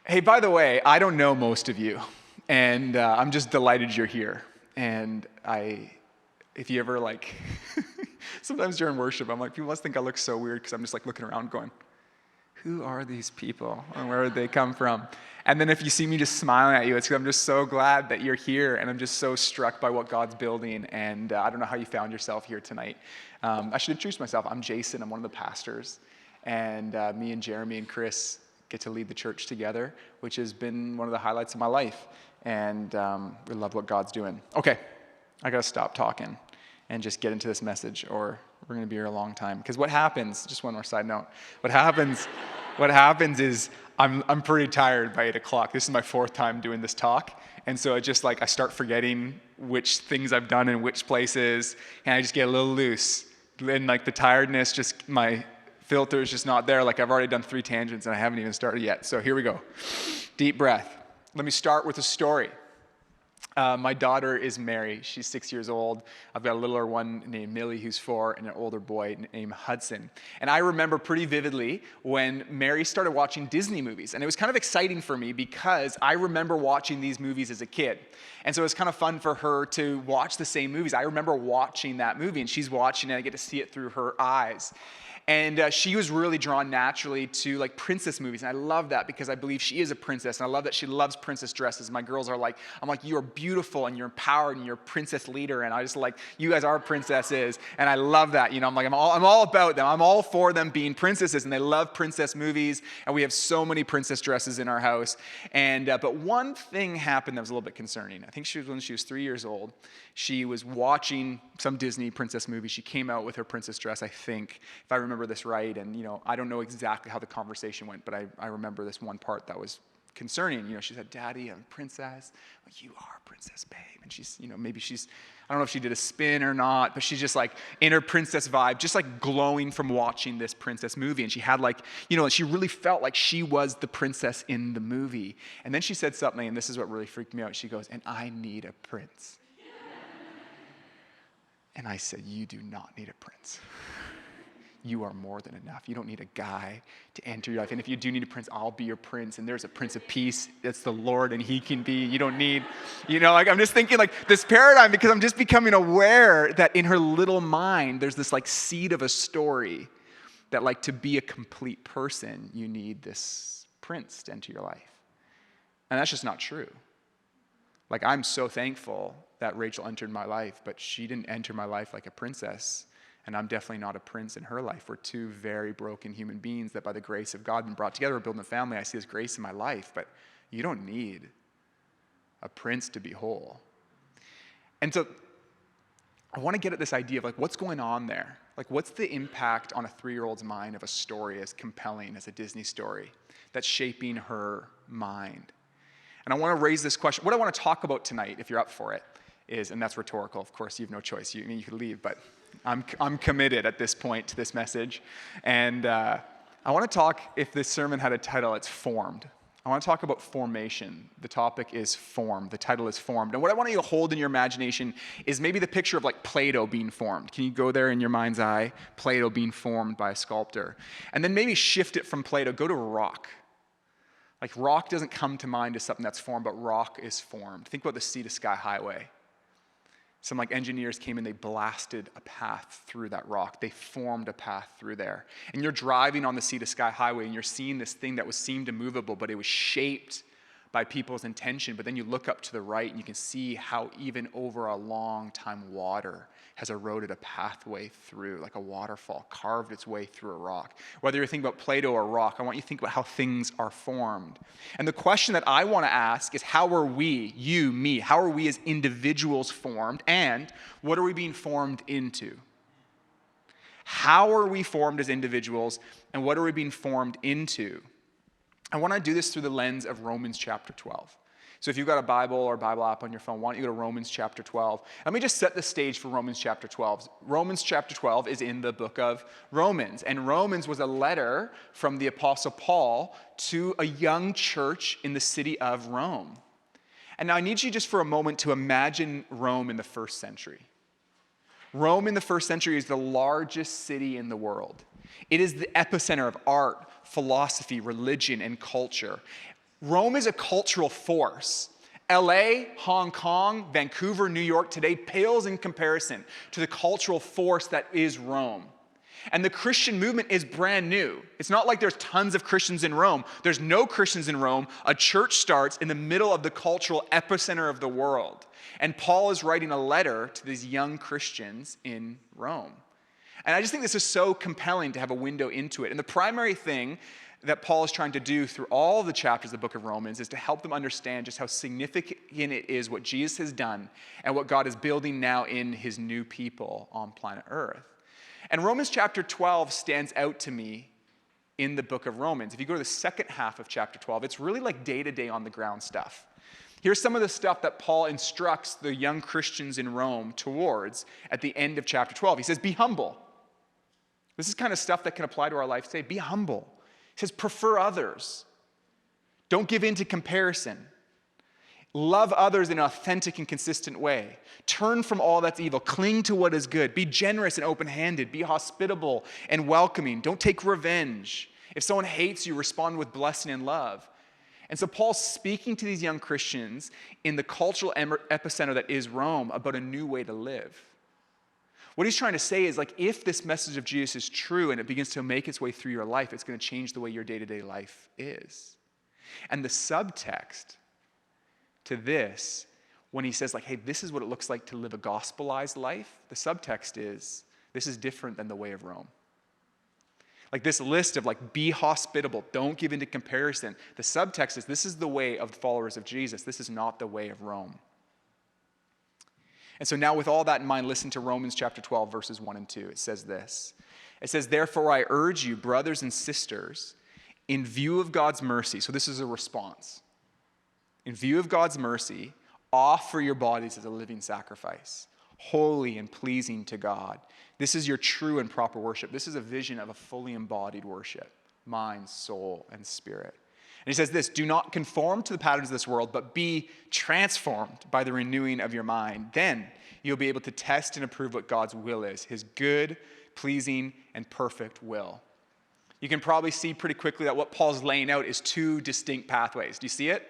Hey, by the way, I don't know most of you, and I'm just delighted you're here. And if you ever sometimes during worship, I'm like, people must think I look so weird because I'm just like looking around going, who are these people and where did they come from? And then if you see me just smiling at you, it's because I'm just so glad that you're here, and I'm just so struck by what God's building. And I don't know how you found yourself here tonight. I should introduce myself. I'm Jason. I'm one of the pastors, and me and Jeremy and Chris get to lead the church together, which has been one of the highlights of my life. And we love what God's doing. Okay, I got to stop talking and just get into this message, or we're going to be here a long time. Because what happens, just one more side note, what happens is I'm pretty tired by 8 o'clock. This is my 4th time doing this talk. And so I start forgetting which things I've done in which places, and I just get a little loose. And the tiredness, my filter is just not there. I've already done 3 tangents and I haven't even started yet. So here we go. Deep breath. Let me start with a story. My daughter is Mary. She's 6 years old. I've got a littler one named Millie who's 4 and an older boy named Hudson. And I remember pretty vividly when Mary started watching Disney movies. And it was kind of exciting for me because I remember watching these movies as a kid. And so it was kind of fun for her to watch the same movies. I remember watching that movie, and she's watching it, and I get to see it through her eyes. And she was really drawn naturally to princess movies. And I love that because I believe she is a princess. And I love that she loves princess dresses. My girls are I'm like, you are beautiful and you're empowered and you're a princess leader. And I just you guys are princesses. And I love that. I'm all about them. I'm all for them being princesses. And they love princess movies. And we have so many princess dresses in our house. And but one thing happened that was a little bit concerning. I think when she was 3 years old. She was watching some Disney princess movie. She came out with her princess dress, I think, if I remember this right. And, I don't know exactly how the conversation went, but I remember this one part that was concerning. She said, "Daddy, I'm a princess." You are a princess, babe. And she's, maybe she's, I don't know if she did a spin or not, but she's just in her princess vibe, just glowing from watching this princess movie. And she had she really felt like she was the princess in the movie. And then she said something, and this is what really freaked me out. She goes, "And I need a prince." And I said, "You do not need a prince. You are more than enough. You don't need a guy to enter your life. And if you do need a prince, I'll be your prince. And there's a Prince of Peace. That's the Lord, and he can be. You don't need, I'm just thinking this paradigm, because I'm just becoming aware that in her little mind, there's this seed of a story that to be a complete person, you need this prince to enter your life. And that's just not true. I'm so thankful that Rachel entered my life, but she didn't enter my life like a princess, and I'm definitely not a prince in her life. We're 2 very broken human beings that by the grace of God have been brought together. We're building a family. I see his grace in my life, but you don't need a prince to be whole. And so I want to get at this idea of what's going on there? What's the impact on a 3-year-old's mind of a story as compelling as a Disney story that's shaping her mind? And I want to raise this question. What I want to talk about tonight, if you're up for it, is, and that's rhetorical, of course, you have no choice. You could leave, but I'm committed at this point to this message. And I want to talk, if this sermon had a title, it's Formed. I want to talk about formation. The topic is formed. The title is Formed. And what I want you to hold in your imagination is maybe the picture of Play-Doh being formed. Can you go there in your mind's eye? Play-Doh being formed by a sculptor. And then maybe shift it from Play-Doh, go to rock. Rock doesn't come to mind as something that's formed, but rock is formed. Think about the Sea to Sky Highway. Some engineers came and they blasted a path through that rock. They formed a path through there. And you're driving on the Sea to Sky Highway and you're seeing this thing that seemed immovable, but it was shaped by people's intention. But then you look up to the right and you can see how even over a long time water has eroded a pathway through, like a waterfall, carved its way through a rock. Whether you're thinking about Play-Doh or rock, I want you to think about how things are formed. And the question that I want to ask is, how are we, you, me, how are we as individuals formed, and what are we being formed into? How are we formed as individuals, and what are we being formed into? I want to do this through the lens of Romans chapter 12. So if you've got a Bible or Bible app on your phone, why don't you go to Romans chapter 12. Let me just set the stage for Romans chapter 12. Romans chapter 12 is in the book of Romans. And Romans was a letter from the Apostle Paul to a young church in the city of Rome. And now I need you just for a moment to imagine Rome in the first century. Rome in the first century is the largest city in the world. It is the epicenter of art, philosophy, religion, and culture. Rome is a cultural force. LA, Hong Kong, Vancouver, New York today pales in comparison to the cultural force that is Rome. And the Christian movement is brand new. It's not like there's tons of Christians in Rome. There's no Christians in Rome. A church starts in the middle of the cultural epicenter of the world. And Paul is writing a letter to these young Christians in Rome. And I just think this is so compelling to have a window into it. And the primary thing that Paul is trying to do through all the chapters of the book of Romans is to help them understand just how significant it is what Jesus has done and what God is building now in his new people on planet Earth. And Romans chapter 12 stands out to me in the book of Romans. If you go to the second half of chapter 12, it's really like day-to-day on the ground stuff. Here's some of the stuff that Paul instructs the young Christians in Rome towards at the end of chapter 12. He says, be humble. This is kind of stuff that can apply to our life today. Be humble. He says, prefer others. Don't give in to comparison. Love others in an authentic and consistent way. Turn from all that's evil. Cling to what is good. Be generous and open-handed. Be hospitable and welcoming. Don't take revenge. If someone hates you, respond with blessing and love. And so Paul's speaking to these young Christians in the cultural epicenter that is Rome about a new way to live. What he's trying to say is, like, if this message of Jesus is true and it begins to make its way through your life, it's going to change the way your day-to-day life is. And the subtext to this, when he says, like, hey, this is what it looks like to live a gospelized life, the subtext is, this is different than the way of Rome. Like this list of, like, be hospitable, don't give in to comparison. The subtext is, this is the way of the followers of Jesus. This is not the way of Rome. And so now with all that in mind, listen to Romans chapter 12, verses 1 and 2. It says this. It says, therefore I urge you, brothers and sisters, in view of God's mercy. So this is a response. In view of God's mercy, offer your bodies as a living sacrifice, holy and pleasing to God. This is your true and proper worship. This is a vision of a fully embodied worship, mind, soul, and spirit. And he says this, do not conform to the patterns of this world, but be transformed by the renewing of your mind. Then you'll be able to test and approve what God's will is, his good, pleasing, and perfect will. You can probably see pretty quickly that what Paul's laying out is two distinct pathways. Do you see it?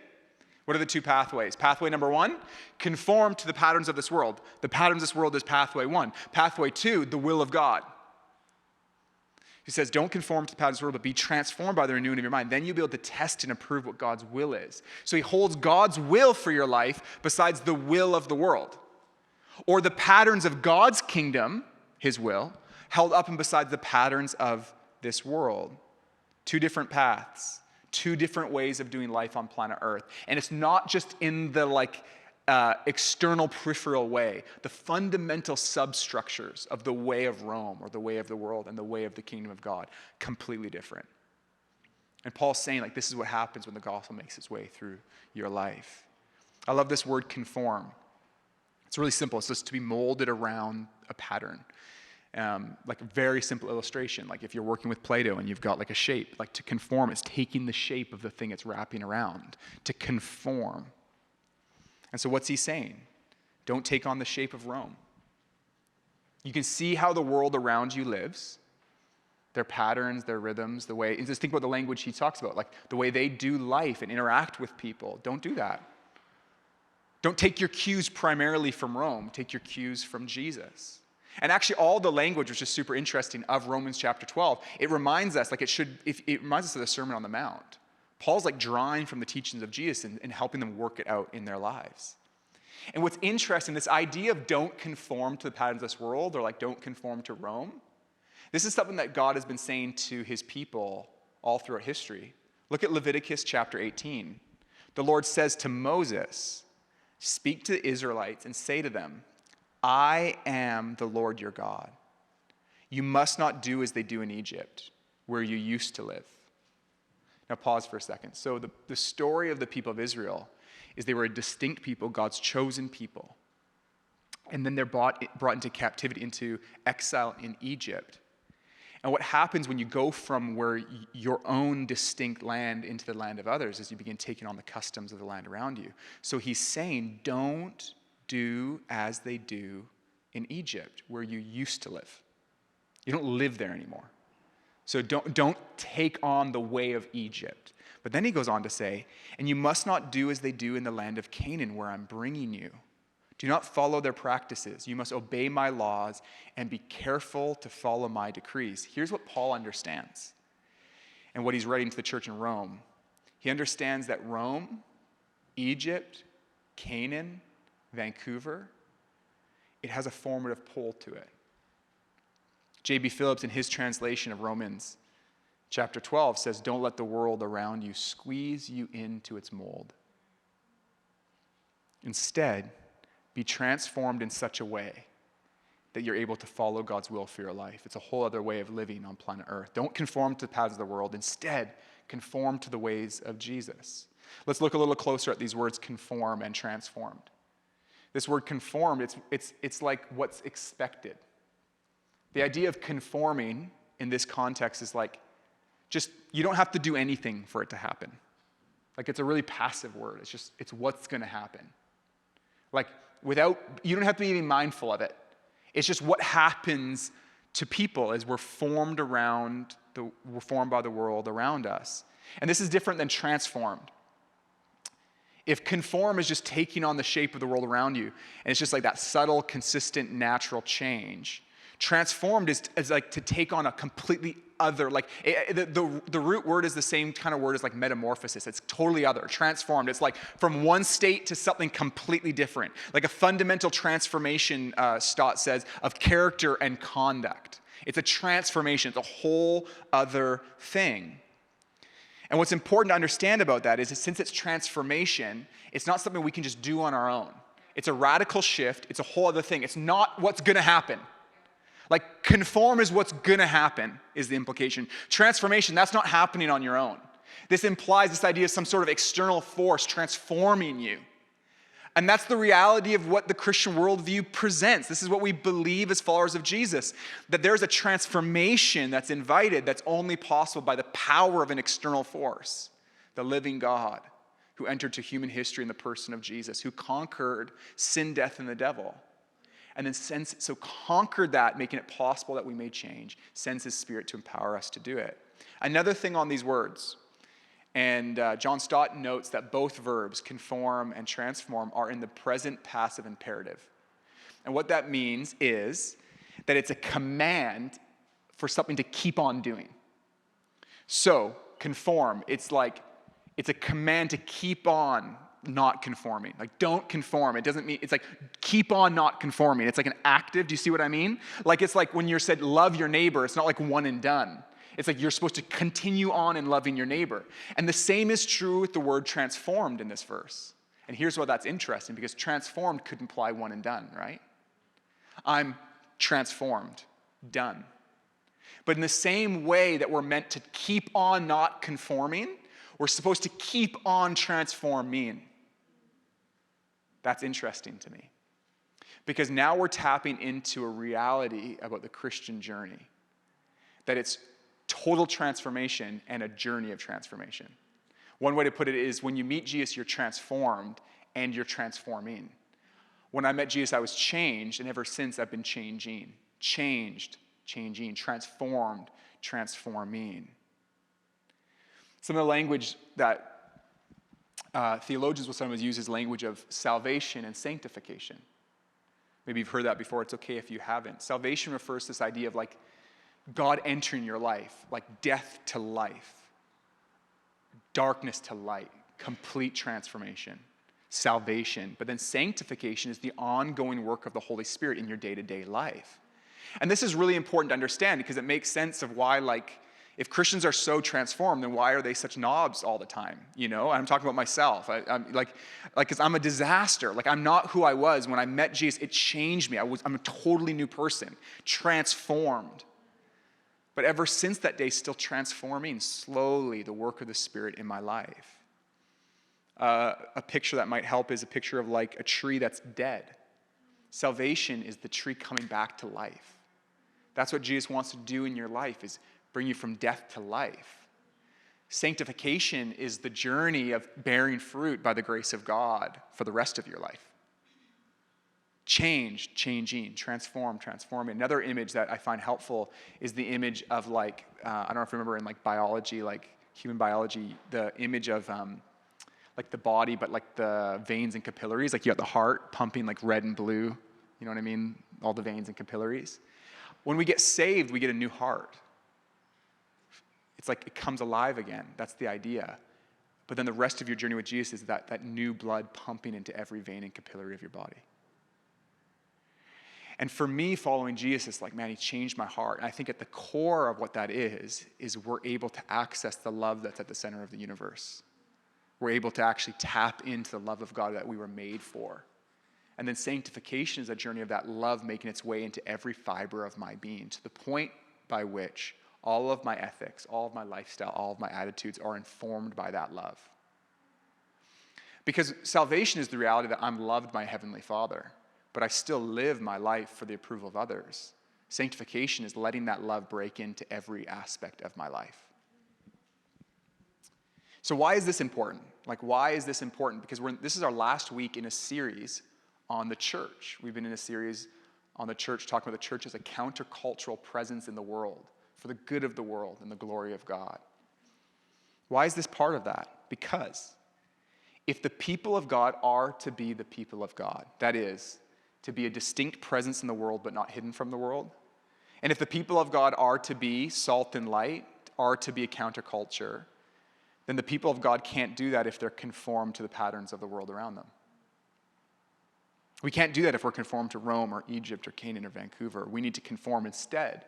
What are the two pathways? Pathway number one, conform to the patterns of this world. The patterns of this world is pathway one. Pathway two, the will of God. He says, don't conform to the patterns of the world, but be transformed by the renewing of your mind. Then you'll be able to test and approve what God's will is. So he holds God's will for your life besides the will of the world. Or the patterns of God's kingdom, his will, held up and beside the patterns of this world. Two different paths. Two different ways of doing life on planet Earth. And it's not just in the external peripheral way. The fundamental substructures of the way of Rome or the way of the world and the way of the kingdom of God, completely different. And Paul's saying, like, this is what happens when the gospel makes its way through your life. I love this word conform. It's really simple. It's just to be molded around a pattern. Like a very simple illustration, like if you're working with Play-Doh and you've got like a shape, like to conform, it's taking the shape of the thing it's wrapping around, to conform. And so what's he saying? Don't take on the shape of Rome. You can see how the world around you lives, their patterns, their rhythms, the way, and just think about the language he talks about, like the way they do life and interact with people. Don't do that. Don't take your cues primarily from Rome. Take your cues from Jesus. And actually, all the language, which is super interesting, of Romans chapter 12, it reminds us, it reminds us of the Sermon on the Mount. Paul's like drawing from the teachings of Jesus and helping them work it out in their lives. And what's interesting, this idea of don't conform to the patterns of this world, or like don't conform to Rome, this is something that God has been saying to his people all throughout history. Look at Leviticus chapter 18. The Lord says to Moses, speak to the Israelites and say to them, I am the Lord your God. You must not do as they do in Egypt, where you used to live. Now pause for a second. So the story of the people of Israel is they were a distinct people, God's chosen people. And then they're brought into captivity, into exile in Egypt. And what happens when you go from where your own distinct land into the land of others is you begin taking on the customs of the land around you. So he's saying, don't do as they do in Egypt, where you used to live. You don't live there anymore. So don't take on the way of Egypt, But then he goes on to say, and you must not do as they do in the land of Canaan, where I'm bringing you. Do not follow their practices. You must obey my laws and be careful to follow my decrees. Here's what Paul understands and what he's writing to the church in Rome. He understands that Rome, Egypt, Canaan, Vancouver, it has a formative pull to it. J.B. Phillips, in his translation of Romans chapter 12, says, don't let the world around you squeeze you into its mold. Instead, be transformed in such a way that you're able to follow God's will for your life. It's a whole other way of living on planet Earth. Don't conform to the paths of the world. Instead, conform to the ways of Jesus. Let's look a little closer at these words, conform and transformed. This word conformed, it's like what's expected. The idea of conforming in this context is like, just, you don't have to do anything for it to happen. Like, it's a really passive word. It's what's going to happen. Like, you don't have to be even mindful of it. It's just what happens to people as we're formed by the world around us. And this is different than transformed. If conform is just taking on the shape of the world around you, and it's just like that subtle, consistent, natural change, transformed is like to take on a completely other, like the root word is the same kind of word as like metamorphosis. It's totally other. Transformed, it's like from one state to something completely different. Like a fundamental transformation, Stott says, of character and conduct. It's a transformation. It's a whole other thing. And what's important to understand about that is that since it's transformation, it's not something we can just do on our own. It's a radical shift. It's a whole other thing. It's not what's going to happen. Like, conform is what's going to happen, is the implication. Transformation, that's not happening on your own. This implies this idea of some sort of external force transforming you. And that's the reality of what the Christian worldview presents. This is what we believe as followers of Jesus, that there's a transformation that's invited that's only possible by the power of an external force, the living God who entered to human history in the person of Jesus, who conquered sin, death, and the devil. And then conquered that, making it possible that we may change, sends his Spirit to empower us to do it. Another thing on these words, and John Stott notes that both verbs, conform and transform, are in the present passive imperative. And what that means is that it's a command for something to keep on doing. So, conform, it's a command to keep on not conforming. Like, don't conform. It doesn't mean, it's like, keep on not conforming. It's like an active, do you see what I mean? Like, it's like when you're said, love your neighbor, it's not like one and done. It's like you're supposed to continue on in loving your neighbor. And the same is true with the word transformed in this verse. And here's why that's interesting, because transformed could imply one and done, right? I'm transformed, done. But in the same way that we're meant to keep on not conforming, we're supposed to keep on transforming. That's interesting to me. Because now we're tapping into a reality about the Christian journey. That it's total transformation and a journey of transformation. One way to put it is when you meet Jesus, you're transformed and you're transforming. When I met Jesus, I was changed, and ever since I've been changing. Changed, changing, transformed, transforming. Some of the language that theologians will sometimes use is language of salvation and sanctification. Maybe you've heard that before. It's okay if you haven't. Salvation refers to this idea of like God entering your life, like death to life, darkness to light, complete transformation, salvation. But then sanctification is the ongoing work of the Holy Spirit in your day-to-day life. And this is really important to understand because it makes sense of why, like, if Christians are so transformed, then why are they such knobs all the time? You know, I'm talking about myself. I'm like, because I'm a disaster. Like, I'm not who I was when I met Jesus. It changed me. I'm a totally new person, transformed. But ever since that day, still transforming slowly the work of the Spirit in my life. A picture that might help is a picture of like a tree that's dead. Salvation is the tree coming back to life. That's what Jesus wants to do in your life, is bring you from death to life. Sanctification is the journey of bearing fruit by the grace of God for the rest of your life. Change, changing, transform, transforming. Another image that I find helpful is the image of like, I don't know if you remember in like biology, like human biology, the image of like the body, but like the veins and capillaries, like you got the heart pumping like red and blue, you know what I mean? All the veins and capillaries. When we get saved, we get a new heart. It's like it comes alive again. That's the idea. But then the rest of your journey with Jesus is that new blood pumping into every vein and capillary of your body. And for me, following Jesus, it's like, man, he changed my heart. And I think at the core of what that is we're able to access the love that's at the center of the universe. We're able to actually tap into the love of God that we were made for. And then sanctification is a journey of that love making its way into every fiber of my being, to the point by which all of my ethics, all of my lifestyle, all of my attitudes are informed by that love. Because salvation is the reality that I'm loved by Heavenly Father, but I still live my life for the approval of others. Sanctification is letting that love break into every aspect of my life. So why is this important? Like, why is this important? Because this is our last week in a series on the church. We've been in a series on the church, talking about the church as a countercultural presence in the world, for the good of the world and the glory of God. Why is this part of that? Because if the people of God are to be the people of God, that is, to be a distinct presence in the world but not hidden from the world, and if the people of God are to be salt and light, are to be a counterculture, then the people of God can't do that if they're conformed to the patterns of the world around them. We can't do that if we're conformed to Rome or Egypt or Canaan or Vancouver. We need to conform instead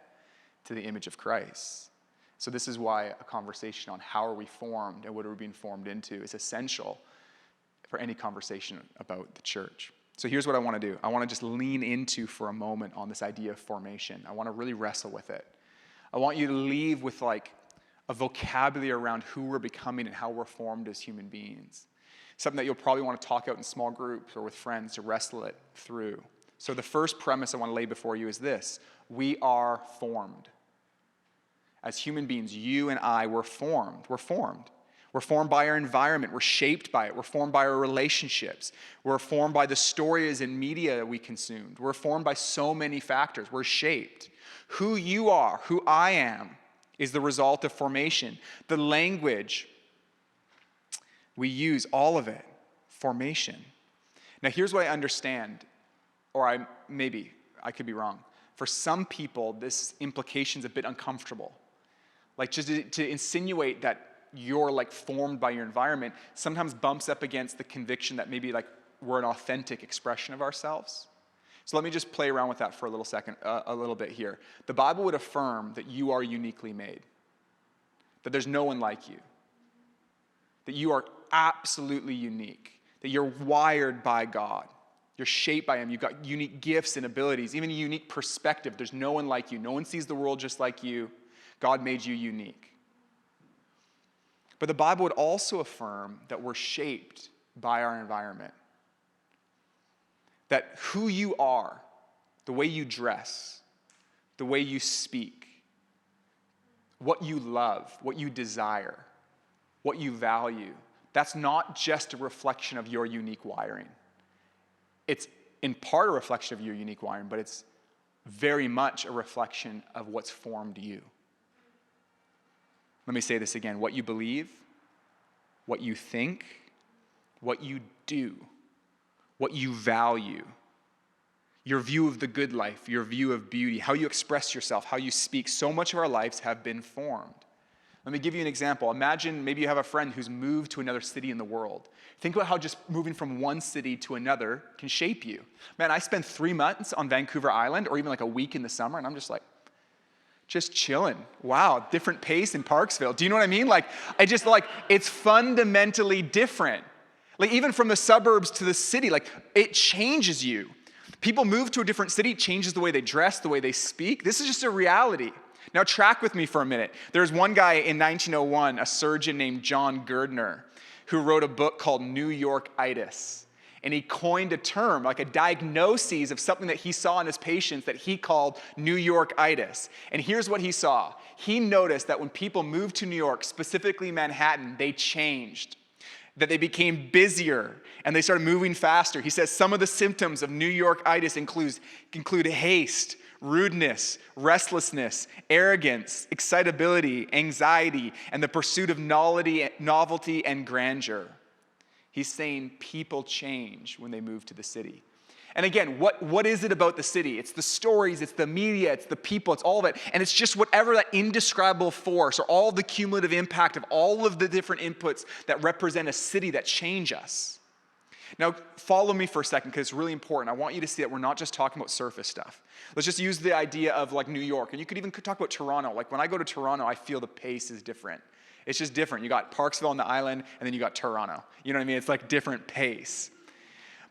to the image of Christ. So this is why a conversation on how are we formed and what are we being formed into is essential for any conversation about the church. So here's what I want to do. I want to just lean into for a moment on this idea of formation. I want to really wrestle with it. I want you to leave with like a vocabulary around who we're becoming and how we're formed as human beings. Something that you'll probably want to talk out in small groups or with friends to wrestle it through. So the first premise I want to lay before you is this: we are formed. As human beings, you and I, we're formed. We're formed. We're formed by our environment. We're shaped by it. We're formed by our relationships. We're formed by the stories and media that we consumed. We're formed by so many factors. We're shaped. Who you are, who I am, is the result of formation. The language we use, all of it, formation. Now here's what I understand, or I could be wrong. For some people, this implication's a bit uncomfortable. Like just to insinuate that you're like formed by your environment sometimes bumps up against the conviction that maybe like we're an authentic expression of ourselves. So let me just play around with that for a little bit here. The Bible would affirm that you are uniquely made, that there's no one like you, that you are absolutely unique, that you're wired by God, you're shaped by Him, you've got unique gifts and abilities, even a unique perspective. There's no one like you. No one sees the world just like you. God made you unique. But the Bible would also affirm that we're shaped by our environment. That who you are, the way you dress, the way you speak, what you love, what you desire, what you value, that's not just a reflection of your unique wiring. It's in part a reflection of your unique wiring, but it's very much a reflection of what's formed you. Let me say this again. What you believe, what you think, what you do, what you value, your view of the good life, your view of beauty, how you express yourself, how you speak, so much of our lives have been formed. Let me give you an example. Imagine maybe you have a friend who's moved to another city in the world. Think about how just moving from one city to another can shape you. Man, I spent 3 months on Vancouver Island, or even like a week in the summer, and I'm just like, just chilling. Wow, different pace in Parksville. Do you know what I mean? Like, it's fundamentally different. Like, even from the suburbs to the city, like, it changes you. People move to a different city, it changes the way they dress, the way they speak. This is just a reality. Now, track with me for a minute. There's one guy in 1901, a surgeon named John Gardner, who wrote a book called New York-itis. And he coined a term, like a diagnosis of something that he saw in his patients that he called New York-itis. And here's what he saw. He noticed that when people moved to New York, specifically Manhattan, they changed. That they became busier and they started moving faster. He says some of the symptoms of New York-itis include haste, rudeness, restlessness, arrogance, excitability, anxiety, and the pursuit of novelty and grandeur. He's saying people change when they move to the city. And again, what is it about the city? It's the stories, it's the media, it's the people, it's all of it. And it's just whatever that indescribable force or all the cumulative impact of all of the different inputs that represent a city that change us. Now, follow me for a second because it's really important. I want you to see that we're not just talking about surface stuff. Let's just use the idea of like New York. And you could even talk about Toronto. Like when I go to Toronto, I feel the pace is different. It's just different. You got Parksville on the island, and then you got Toronto. You know what I mean? It's like different pace.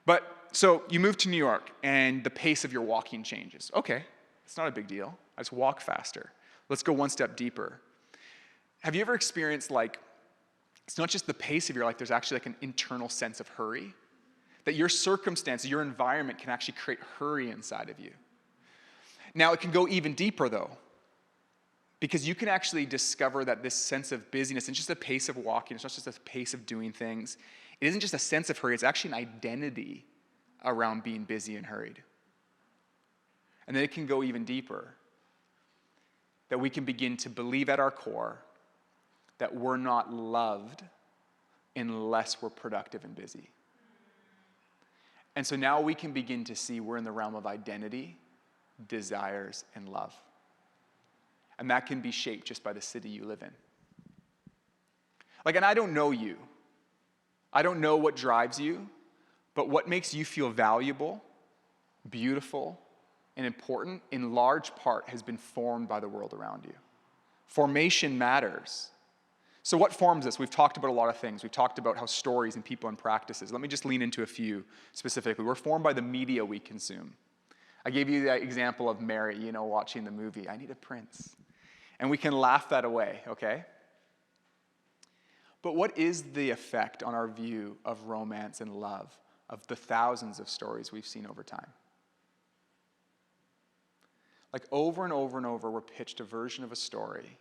But so you move to New York, and the pace of your walking changes. Okay, it's not a big deal. I just walk faster. Let's go one step deeper. Have you ever experienced like, it's not just the pace of your life, there's actually like an internal sense of hurry? That your circumstances, your environment can actually create hurry inside of you. Now, it can go even deeper though, because you can actually discover that this sense of busyness isn't just a pace of walking, it's not just a pace of doing things. It isn't just a sense of hurry, it's actually an identity around being busy and hurried. And then it can go even deeper. That we can begin to believe at our core that we're not loved unless we're productive and busy. And so now we can begin to see we're in the realm of identity, desires, and love. And that can be shaped just by the city you live in. Like, and I don't know you. I don't know what drives you, but what makes you feel valuable, beautiful, and important in large part has been formed by the world around you. Formation matters. So what forms us? We've talked about a lot of things. We've talked about how stories and people and practices. Let me just lean into a few specifically. We're formed by the media we consume. I gave you the example of Mary, watching the movie, I Need a Prince. And we can laugh that away, okay? But what is the effect on our view of romance and love of the thousands of stories we've seen over time? Like over and over and over, we're pitched a version of a story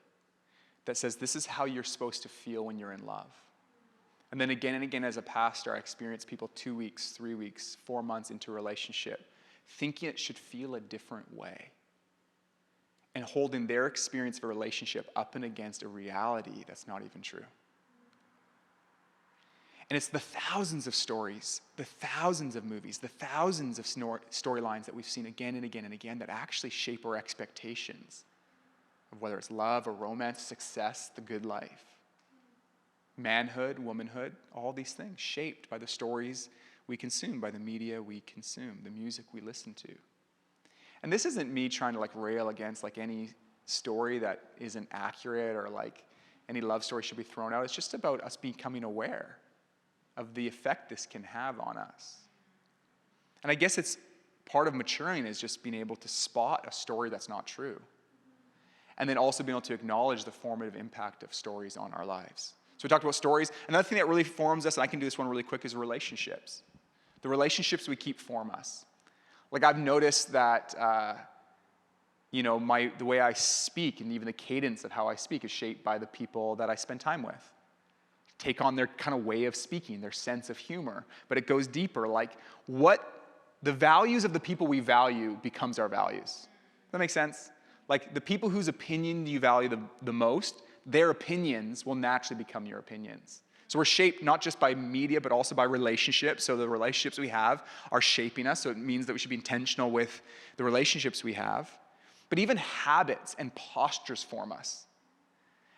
that says this is how you're supposed to feel when you're in love. And then again and again as a pastor, I experience people 2 weeks, 3 weeks, 4 months into a relationship thinking it should feel a different way and holding their experience of a relationship up and against a reality that's not even true. And it's the thousands of stories, the thousands of movies, the thousands of storylines that we've seen again and again and again that actually shape our expectations of whether it's love or romance, success, the good life, manhood, womanhood, all these things shaped by the stories we consume, by the media we consume, the music we listen to. And this isn't me trying to rail against any story that isn't accurate or any love story should be thrown out. It's just about us becoming aware of the effect this can have on us. And I guess it's part of maturing is just being able to spot a story that's not true. And then also being able to acknowledge the formative impact of stories on our lives. So we talked about stories. Another thing that really forms us, and I can do this one really quick, is relationships. The relationships we keep form us. I've noticed that, the way I speak and even the cadence of how I speak is shaped by the people that I spend time with. Take on their kind of way of speaking, their sense of humor. But it goes deeper, what the values of the people we value becomes our values. Does that make sense? The people whose opinion you value the most, their opinions will naturally become your opinions. So we're shaped not just by media, but also by relationships. So the relationships we have are shaping us. So it means that we should be intentional with the relationships we have. But even habits and postures form us.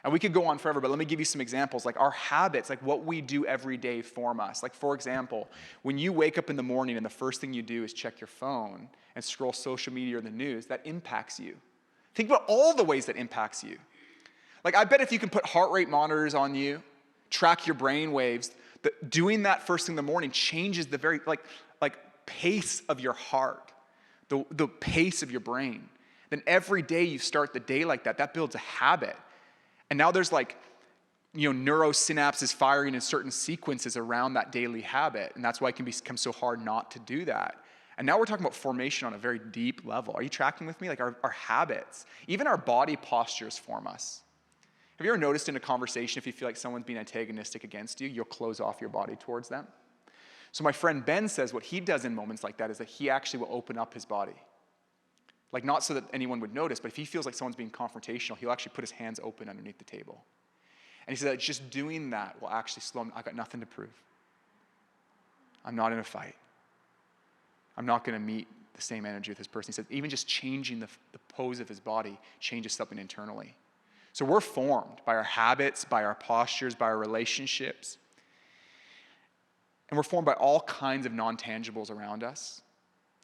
And we could go on forever, but let me give you some examples. Our habits, what we do every day form us. For example, when you wake up in the morning and the first thing you do is check your phone and scroll social media or the news, that impacts you. Think about all the ways that impacts you. I bet if you can put heart rate monitors on you, track your brain waves, doing that first thing in the morning changes the very, pace of your heart, the pace of your brain. Then every day you start the day like that, that builds a habit. And now there's neurosynapses firing in certain sequences around that daily habit. And that's why it can become so hard not to do that. And now we're talking about formation on a very deep level. Are you tracking with me? Our habits, even our body postures form us. Have you ever noticed in a conversation, if you feel like someone's being antagonistic against you, you'll close off your body towards them? So my friend Ben says what he does in moments like that is that he actually will open up his body. Like, not so that anyone would notice, but if he feels like someone's being confrontational, he'll actually put his hands open underneath the table. And he said that just doing that will actually slow him. I got nothing to prove. I'm not in a fight. I'm not going to meet the same energy with this person. He said even just changing the pose of his body changes something internally. So we're formed by our habits, by our postures, by our relationships. And we're formed by all kinds of non-tangibles around us,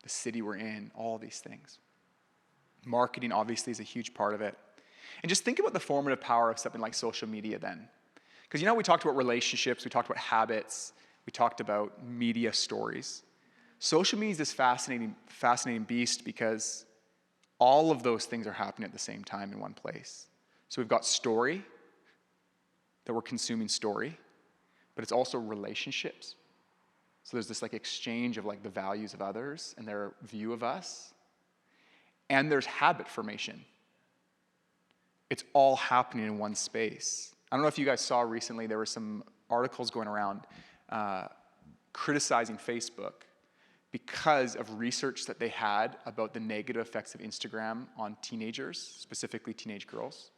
the city we're in, all these things. Marketing obviously is a huge part of it. And just think about the formative power of something like social media then. Because we talked about relationships, we talked about habits, we talked about media stories. Social media is this fascinating beast because all of those things are happening at the same time in one place. So we've got story, that we're consuming story, but it's also relationships. So there's this exchange of the values of others and their view of us. And there's habit formation. It's all happening in one space. I don't know if you guys saw recently, there were some articles going around criticizing Facebook because of research that they had about the negative effects of Instagram on teenagers, specifically teenage girls.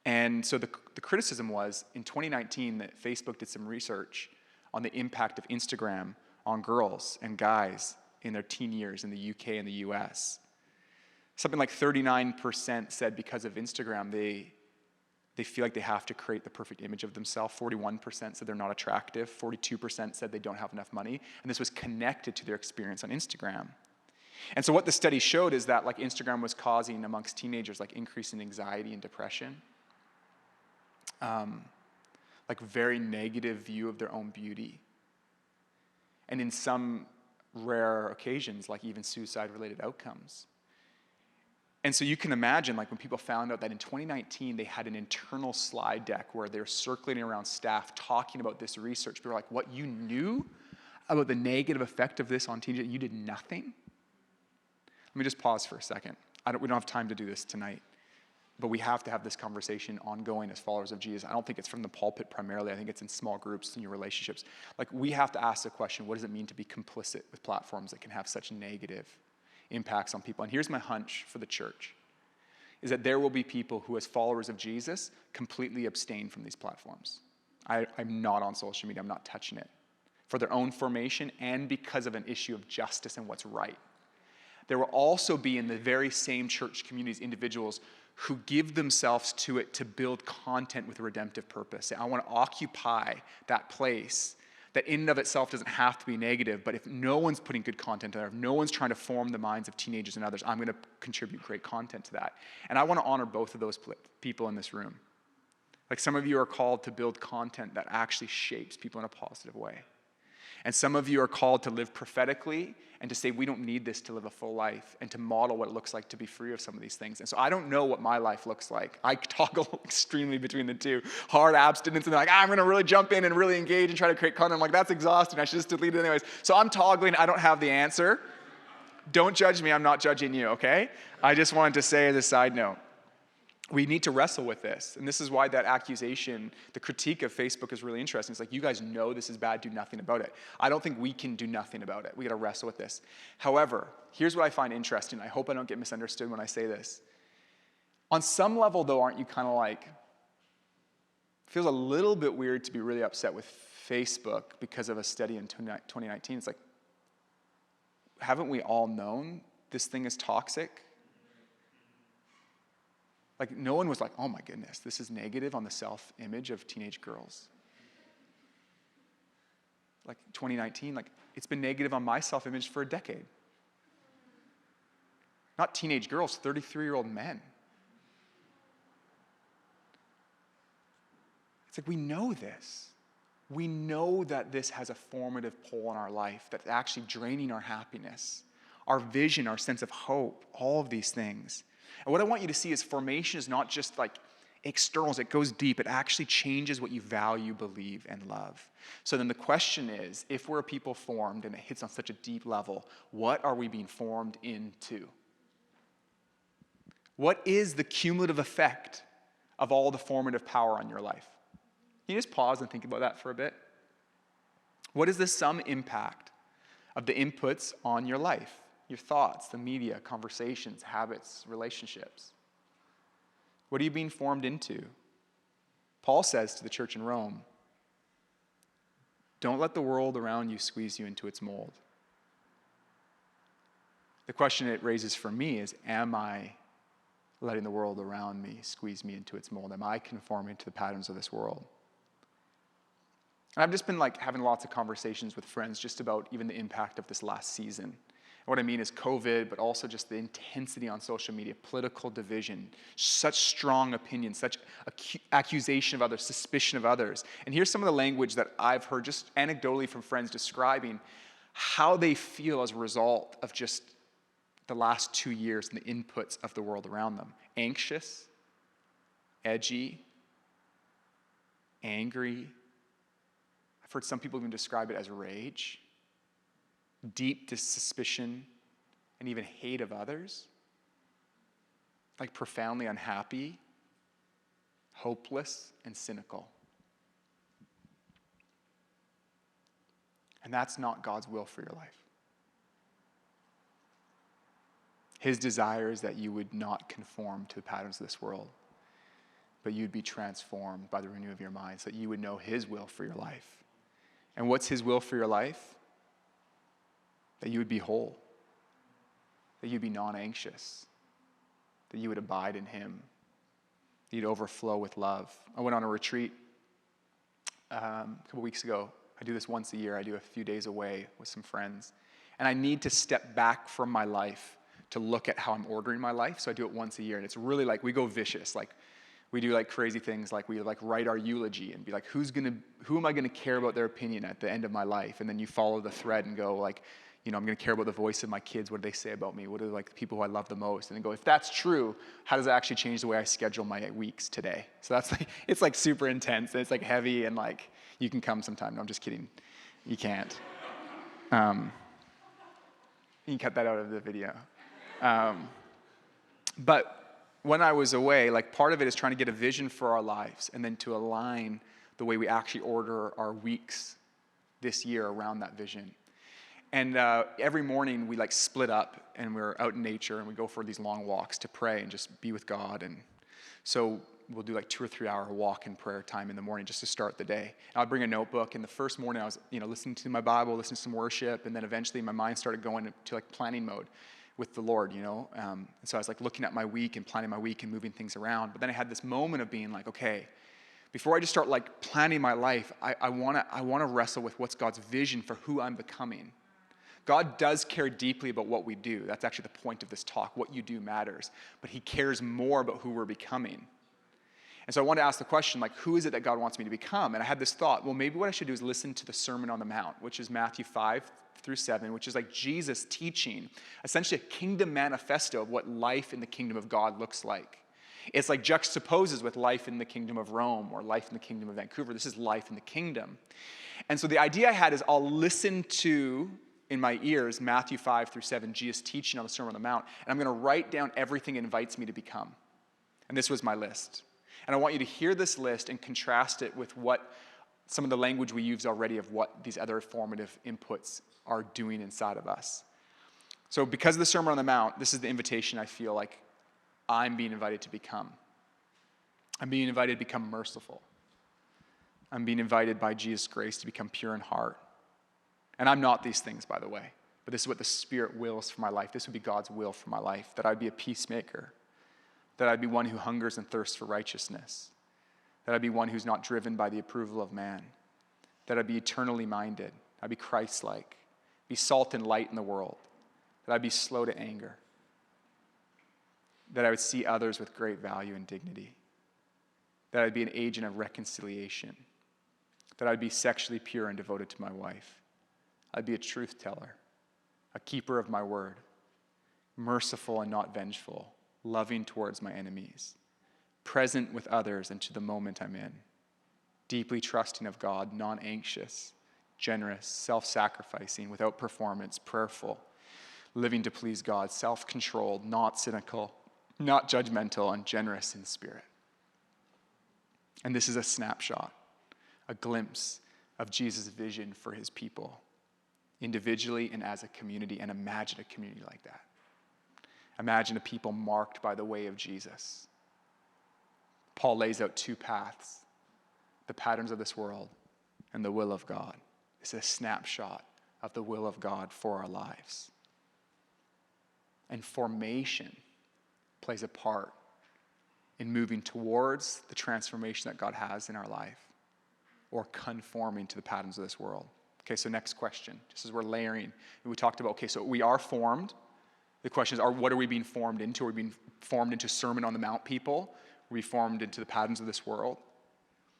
And so the criticism was, in 2019, that Facebook did some research on the impact of Instagram on girls and guys in their teen years in the UK and the US. Something like 39% said because of Instagram, they feel like they have to create the perfect image of themselves. 41% said they're not attractive. 42% said they don't have enough money. And this was connected to their experience on Instagram. And so what the study showed is that Instagram was causing amongst teenagers increase in anxiety and depression. Very negative view of their own beauty. And in some rare occasions, even suicide-related outcomes. And so you can imagine, when people found out that in 2019, they had an internal slide deck where they're circulating around staff talking about this research. People were like, what, you knew about the negative effect of this on teenagers? You did nothing? Let me just pause for a second. We don't have time to do this tonight. But we have to have this conversation ongoing as followers of Jesus. I don't think it's from the pulpit primarily. I think it's in small groups, in your relationships. We have to ask the question, what does it mean to be complicit with platforms that can have such negative impacts on people? And here's my hunch for the church, is that there will be people who, as followers of Jesus, completely abstain from these platforms. I'm not on social media. I'm not touching it. For their own formation and because of an issue of justice and what's right. There will also be in the very same church communities individuals who give themselves to it to build content with a redemptive purpose. Say, I want to occupy that place that in and of itself doesn't have to be negative, but if no one's putting good content there, if no one's trying to form the minds of teenagers and others, I'm going to contribute great content to that. And I want to honor both of those people in this room. Some of you are called to build content that actually shapes people in a positive way. And some of you are called to live prophetically and to say we don't need this to live a full life and to model what it looks like to be free of some of these things. And so I don't know what my life looks like. I toggle extremely between the two. Hard abstinence and I'm going to really jump in and really engage and try to create content. I'm that's exhausting. I should just delete it anyways. So I'm toggling. I don't have the answer. Don't judge me. I'm not judging you, okay? I just wanted to say as a side note, we need to wrestle with this. And this is why that accusation, the critique of Facebook is really interesting. It's you guys know this is bad, do nothing about it. I don't think we can do nothing about it. We got to wrestle with this. However, here's what I find interesting. I hope I don't get misunderstood when I say this. On some level, though, aren't you kind of it feels a little bit weird to be really upset with Facebook because of a study in 2019. It's haven't we all known this thing is toxic? No one was oh my goodness, this is negative on the self-image of teenage girls. 2019, it's been negative on my self-image for a decade. Not teenage girls, 33-year-old men. It's we know this. We know that this has a formative pull on our life, that's actually draining our happiness, our vision, our sense of hope, all of these things. And what I want you to see is formation is not just externals. It goes deep. It actually changes what you value, believe, and love. So then the question is, if we're a people formed and it hits on such a deep level, what are we being formed into? What is the cumulative effect of all the formative power on your life? Can you just pause and think about that for a bit? What is the sum impact of the inputs on your life? Your thoughts, the media, conversations, habits, relationships. What are you being formed into? Paul says to the church in Rome, don't let the world around you squeeze you into its mold. The question it raises for me is, am I letting the world around me squeeze me into its mold? Am I conforming to the patterns of this world? And I've just been having lots of conversations with friends just about even the impact of this last season. And what I mean is COVID, but also just the intensity on social media, political division, such strong opinions, such accusation of others, suspicion of others. And here's some of the language that I've heard just anecdotally from friends describing how they feel as a result of just the last 2 years and the inputs of the world around them. Anxious, edgy, angry. I've heard some people even describe it as rage, deep suspicion, and even hate of others. Profoundly unhappy, hopeless, and cynical. And that's not God's will for your life. His desire is that you would not conform to the patterns of this world, but you'd be transformed by the renewal of your mind so that you would know his will for your life. And what's his will for your life? That you would be whole, that you'd be non-anxious, that you would abide in him, that you'd overflow with love. I went on a retreat a couple weeks ago. I do this once a year. I do a few days away with some friends. And I need to step back from my life to look at how I'm ordering my life. So I do it once a year. And it's really we go vicious. We do crazy things. We write our eulogy and be who am I going to care about their opinion at the end of my life? And then you follow the thread and go I'm going to care about the voice of my kids. What do they say about me? What are the people who I love the most? And then go, if that's true, how does that actually change the way I schedule my weeks today? So that's it's super intense. And it's heavy and you can come sometime. No, I'm just kidding. You can't. You can cut that out of the video. But when I was away, part of it is trying to get a vision for our lives and then to align the way we actually order our weeks this year around that vision. And every morning we split up and we're out in nature and we go for these long walks to pray and just be with God. And so we'll do 2 or 3 hour walk and prayer time in the morning just to start the day. And I'll bring a notebook, and the first morning I was listening to my Bible, listening to some worship, and then eventually my mind started going into planning mode with the Lord, And so I was looking at my week and planning my week and moving things around. But then I had this moment of being okay, before I just start planning my life, I wanna wrestle with what's God's vision for who I'm becoming. God does care deeply about what we do. That's actually the point of this talk. What you do matters. But he cares more about who we're becoming. And so I wanted to ask the question, who is it that God wants me to become? And I had this thought, well, maybe what I should do is listen to the Sermon on the Mount, which is Matthew 5-7, which is Jesus teaching, essentially a kingdom manifesto of what life in the kingdom of God looks like. It's juxtaposes with life in the kingdom of Rome or life in the kingdom of Vancouver. This is life in the kingdom. And so the idea I had is I'll listen to, in my ears, Matthew 5-7, Jesus teaching on the Sermon on the Mount, and I'm going to write down everything it invites me to become. And this was my list. And I want you to hear this list and contrast it with what some of the language we use already of what these other formative inputs are doing inside of us. So because of the Sermon on the Mount, this is the invitation I feel like I'm being invited to become. I'm being invited to become merciful. I'm being invited by Jesus' grace to become pure in heart. And I'm not these things, by the way, but this is what the Spirit wills for my life. This would be God's will for my life, that I'd be a peacemaker, that I'd be one who hungers and thirsts for righteousness, that I'd be one who's not driven by the approval of man, that I'd be eternally minded, I'd be Christ-like, be salt and light in the world, that I'd be slow to anger, that I would see others with great value and dignity, that I'd be an agent of reconciliation, that I'd be sexually pure and devoted to my wife, I'd be a truth teller, a keeper of my word, merciful and not vengeful, loving towards my enemies, present with others and to the moment I'm in, deeply trusting of God, non-anxious, generous, self-sacrificing, without performance, prayerful, living to please God, self-controlled, not cynical, not judgmental, and generous in spirit. And this is a snapshot, a glimpse of Jesus' vision for his people. individually and as a community, and imagine a community like that. Imagine a people marked by the way of Jesus. Paul lays out two paths, the patterns of this world and the will of God. It's a snapshot of the will of God for our lives. And formation plays a part in moving towards the transformation that God has in our life, or conforming to the patterns of this world. Okay, so next question, just as we're layering, we talked about, okay, so we are formed. The question is, what are we being formed into? Are we being formed into Sermon on the Mount people? Are we formed into the patterns of this world?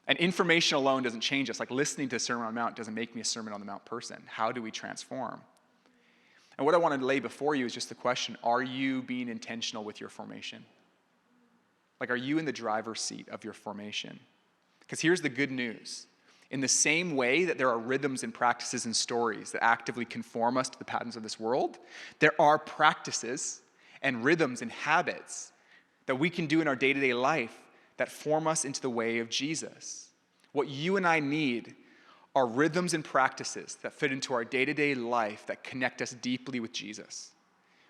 And information alone doesn't change us. Like listening to Sermon on the Mount doesn't make me a Sermon on the Mount person. How do we transform? And what I want to lay before you is just the question, are you being intentional with your formation? Like, are you in the driver's seat of your formation? Because here's the good news. In the same way that there are rhythms and practices and stories that actively conform us to the patterns of this world, there are practices and rhythms and habits that we can do in our day-to-day life that form us into the way of Jesus. What you and I need are rhythms and practices that fit into our day-to-day life that connect us deeply with Jesus.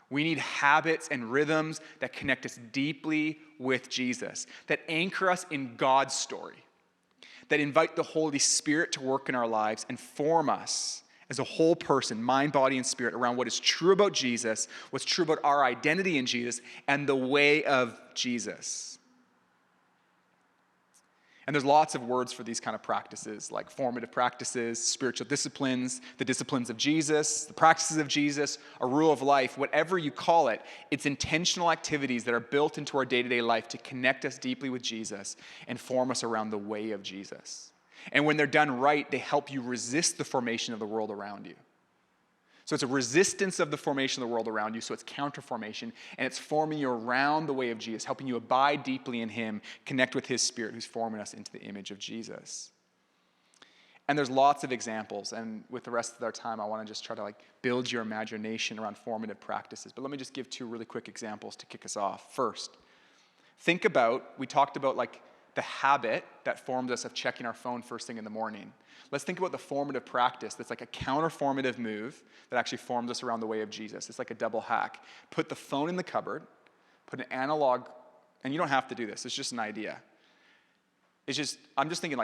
We need habits and rhythms that connect us deeply with Jesus, that anchor us in God's story, that invite the Holy Spirit to work in our lives and form us as a whole person, mind, body, and spirit, around what is true about Jesus, what's true about our identity in Jesus, and the way of Jesus. And there's lots of words for these kind of practices, like formative practices, spiritual disciplines, the disciplines of Jesus, the practices of Jesus, a rule of life, whatever you call it. It's intentional activities that are built into our day-to-day life to connect us deeply with Jesus and form us around the way of Jesus. And when they're done right, they help you resist the formation of the world around you. So it's a resistance of the formation of the world around you, so it's counterformation, and it's forming you around the way of Jesus, helping you abide deeply in him, connect with his Spirit who's forming us into the image of Jesus. And there's lots of examples, and with the rest of our time, I want to just try to build your imagination around formative practices. But let me just give two really quick examples to kick us off. First, think about, we talked about the habit that formed us of checking our phone first thing in the morning. Let's think about the formative practice that's like a counterformative move that actually formed us around the way of Jesus. It's like a double hack. Put the phone in the cupboard, put an analog, and you don't have to do this, it's just an idea. I'm just thinking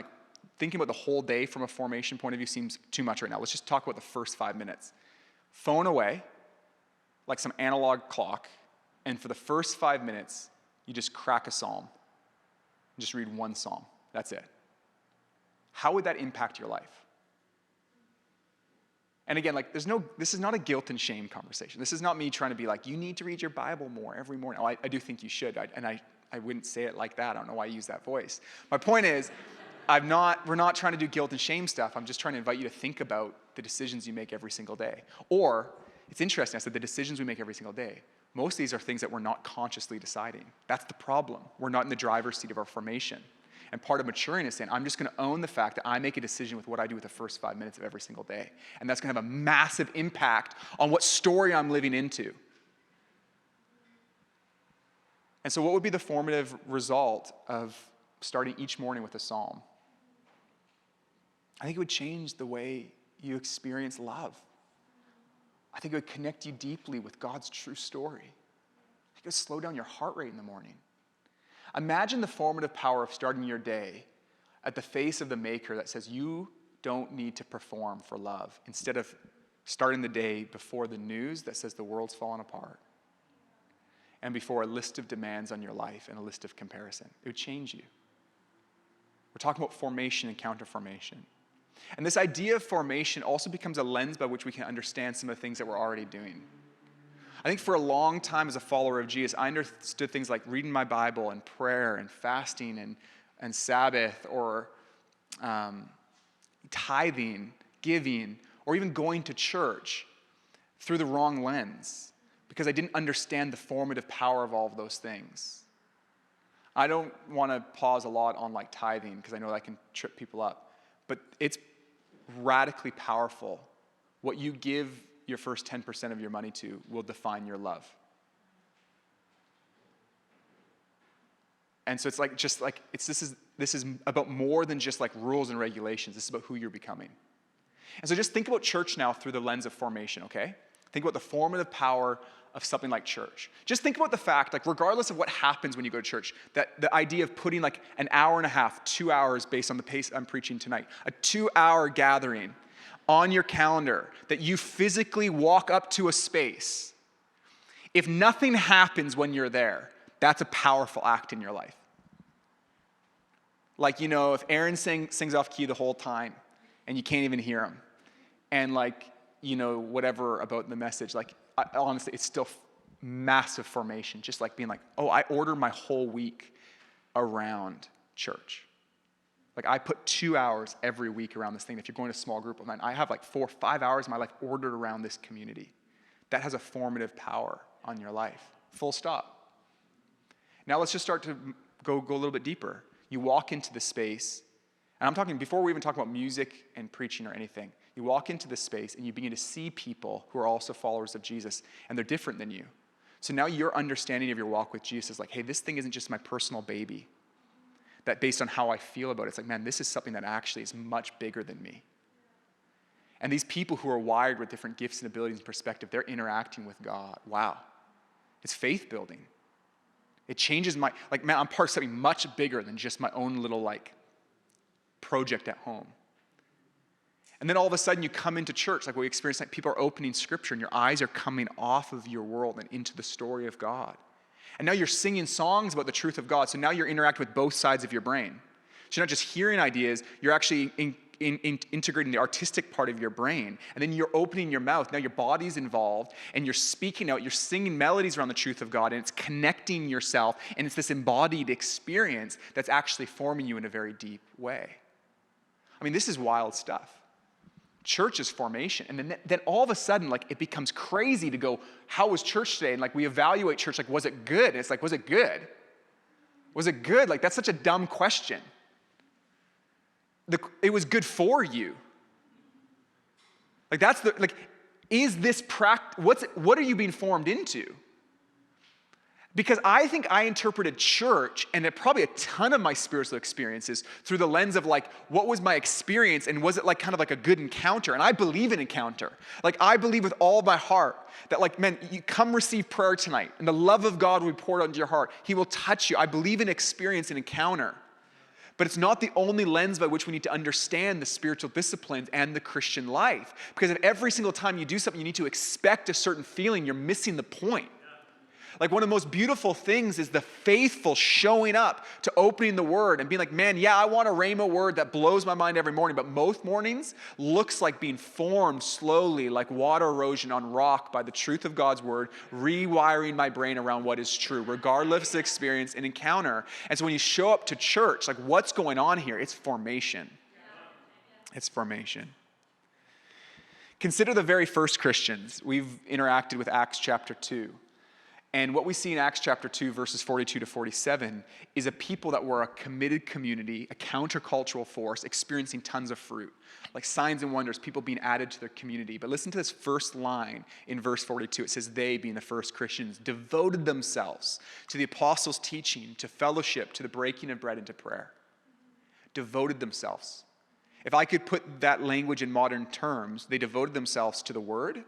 thinking about the whole day from a formation point of view seems too much right now. Let's just talk about the first 5 minutes. Phone away, like some analog clock, and for the first 5 minutes, you just crack a psalm. Just read one psalm. That's it. How would that impact your life? And again, this is not a guilt and shame conversation. This is not me trying to be like, you need to read your Bible more every morning. Oh, I do think you should, and I wouldn't say it like that. I don't know why I use that voice. My point is, we're not trying to do guilt and shame stuff. I'm just trying to invite you to think about the decisions you make every single day. Or, it's interesting, I said the decisions we make every single day. Most of these are things that we're not consciously deciding. That's the problem. We're not in the driver's seat of our formation. And part of maturing is saying, I'm just going to own the fact that I make a decision with what I do with the first 5 minutes of every single day. And that's going to have a massive impact on what story I'm living into. And so what would be the formative result of starting each morning with a psalm? I think it would change the way you experience love. I think it would connect you deeply with God's true story. I think it would slow down your heart rate in the morning. Imagine the formative power of starting your day at the face of the Maker that says you don't need to perform for love, instead of starting the day before the news that says the world's fallen apart and before a list of demands on your life and a list of comparison. It would change you. We're talking about formation and counterformation. And this idea of formation also becomes a lens by which we can understand some of the things that we're already doing. I think for a long time as a follower of Jesus, I understood things like reading my Bible and prayer and fasting and Sabbath, or tithing, giving, or even going to church through the wrong lens, because I didn't understand the formative power of all of those things. I don't want to pause a lot on tithing, because I know that can trip people up, but it's radically powerful. What you give your first 10% of your money to will define your love. And so this is about more than just rules and regulations. This is about who you're becoming. And so just think about church now through the lens of formation, okay? Think about the formative power of something like church. Just think about the fact, like regardless of what happens when you go to church, that the idea of putting like an hour and a half, 2 hours based on the pace I'm preaching tonight, a 2-hour gathering on your calendar, that you physically walk up to a space. If nothing happens when you're there, that's a powerful act in your life. Like, you know, if Aaron sings off key the whole time and you can't even hear him, and like, you know, whatever about the message, like, honestly, it's still massive formation, just like being like, oh, I order my whole week around church. Like, I put 2 hours every week around this thing. If you're going to a small group of mine, I have like 4 or 5 hours of my life ordered around this community. That has a formative power on your life. Full stop. Now let's just start to go a little bit deeper. You walk into the space, and I'm talking before we even talk about music and preaching or anything. You walk into the space and you begin to see people who are also followers of Jesus, and they're different than you. So now your understanding of your walk with Jesus is like, hey, this thing isn't just my personal baby. That based on how I feel about it, it's like, man, this is something that actually is much bigger than me. And these people who are wired with different gifts and abilities and perspective, they're interacting with God. Wow. It's faith building. It changes my, like, man, I'm part of something much bigger than just my own little, like, project at home. And then all of a sudden you come into church, like what we experienced, like people are opening scripture and your eyes are coming off of your world and into the story of God. And now you're singing songs about the truth of God. So now you're interacting with both sides of your brain. So you're not just hearing ideas, you're actually integrating the artistic part of your brain. And then you're opening your mouth. Now your body's involved and you're speaking out. You're singing melodies around the truth of God and it's connecting yourself. And it's this embodied experience that's actually forming you in a very deep way. I mean, this is wild stuff. Church is formation. And then all of a sudden, like, it becomes crazy to go, how was church today? And like, we evaluate church, like, was it good? And it's like, was it good? Was it good? Like, that's such a dumb question. It was good for you. Like, is this what are you being formed into? Because I think I interpreted church and probably a ton of my spiritual experiences through the lens of like, what was my experience and was it like kind of like a good encounter? And I believe in encounter. Like I believe with all my heart that like, man, you come receive prayer tonight and the love of God will be poured into your heart. He will touch you. I believe in experience and encounter. But it's not the only lens by which we need to understand the spiritual disciplines and the Christian life. Because if every single time you do something, you need to expect a certain feeling, you're missing the point. Like one of the most beautiful things is the faithful showing up to opening the word and being like, man, yeah, I want a rhema word that blows my mind every morning, but most mornings looks like being formed slowly like water erosion on rock by the truth of God's word, rewiring my brain around what is true, regardless of experience and encounter. And so when you show up to church, like what's going on here? It's formation. It's formation. Consider the very first Christians. We've interacted with Acts chapter 2. And what we see in Acts chapter 2, verses 42 to 47, is a people that were a committed community, a countercultural force, experiencing tons of fruit, like signs and wonders, people being added to their community. But listen to this first line in verse 42. It says, they, being the first Christians, devoted themselves to the apostles' teaching, to fellowship, to the breaking of bread, and to prayer. Devoted themselves. If I could put that language in modern terms, they devoted themselves to the word,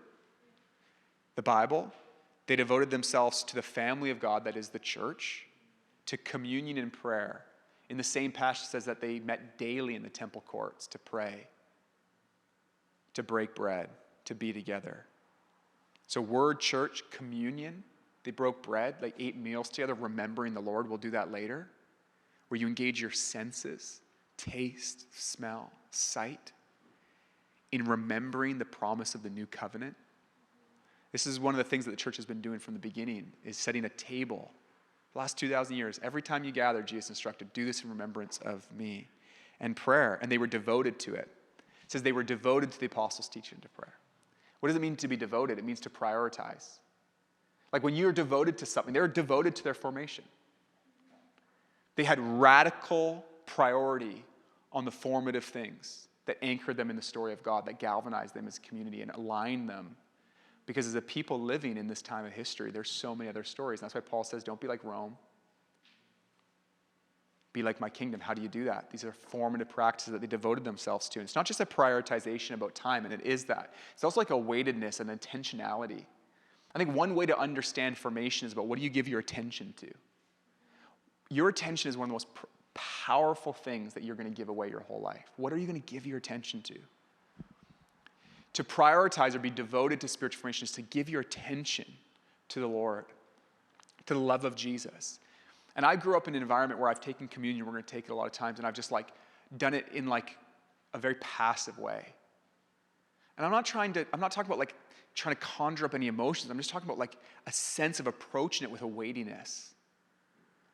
the Bible. They devoted themselves to the family of God, that is the church, to communion and prayer. In the same passage, it says that they met daily in the temple courts to pray, to break bread, to be together. So word, church, communion. They broke bread, they ate meals together, remembering the Lord. We'll do that later. Where you engage your senses, taste, smell, sight, in remembering the promise of the new covenant. This is one of the things that the church has been doing from the beginning, is setting a table. The last 2,000 years, every time you gather, Jesus instructed, do this in remembrance of me. And prayer, and they were devoted to it. It says they were devoted to the apostles' teaching to prayer. What does it mean to be devoted? It means to prioritize. Like when you're devoted to something, they were devoted to their formation. They had radical priority on the formative things that anchored them in the story of God, that galvanized them as a community and aligned them. Because as a people living in this time of history, there's so many other stories. And that's why Paul says, don't be like Rome. Be like my kingdom. How do you do that? These are formative practices that they devoted themselves to. And it's not just a prioritization about time, and it is that. It's also like a weightedness and intentionality. I think one way to understand formation is about what do you give your attention to? Your attention is one of the most powerful things that you're going to give away your whole life. What are you going to give your attention to? To prioritize or be devoted to spiritual formation is to give your attention to the Lord, to the love of Jesus. And I grew up in an environment where I've taken communion, we're going to take it a lot of times, and I've just like done it in like a very passive way. And I'm not talking about like trying to conjure up any emotions. I'm just talking about like a sense of approaching it with a weightiness.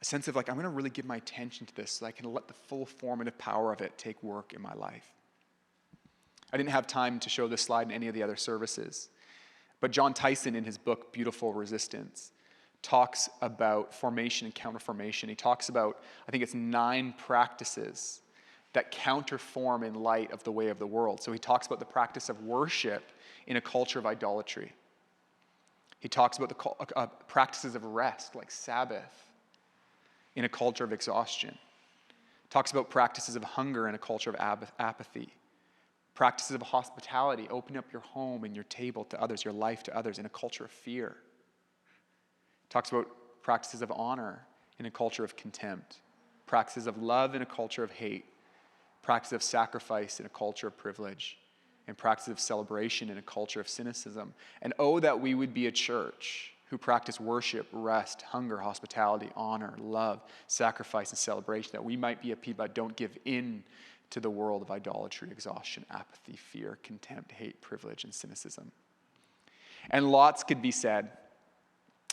A sense of like, I'm going to really give my attention to this so I can let the full formative power of it take work in my life. I didn't have time to show this slide in any of the other services. But John Tyson, in his book, Beautiful Resistance, talks about formation and counterformation. He talks about, I think it's 9 practices that counterform in light of the way of the world. So he talks about the practice of worship in a culture of idolatry. He talks about the practices of rest, like Sabbath, in a culture of exhaustion. Talks about practices of hunger in a culture of apathy. Practices of hospitality, open up your home and your table to others, your life to others in a culture of fear. Talks about practices of honor in a culture of contempt. Practices of love in a culture of hate. Practices of sacrifice in a culture of privilege. And practices of celebration in a culture of cynicism. And oh, that we would be a church who practice worship, rest, hunger, hospitality, honor, love, sacrifice, and celebration, that we might be a people that don't give in to the world of idolatry, exhaustion, apathy, fear, contempt, hate, privilege, and cynicism. And lots could be said.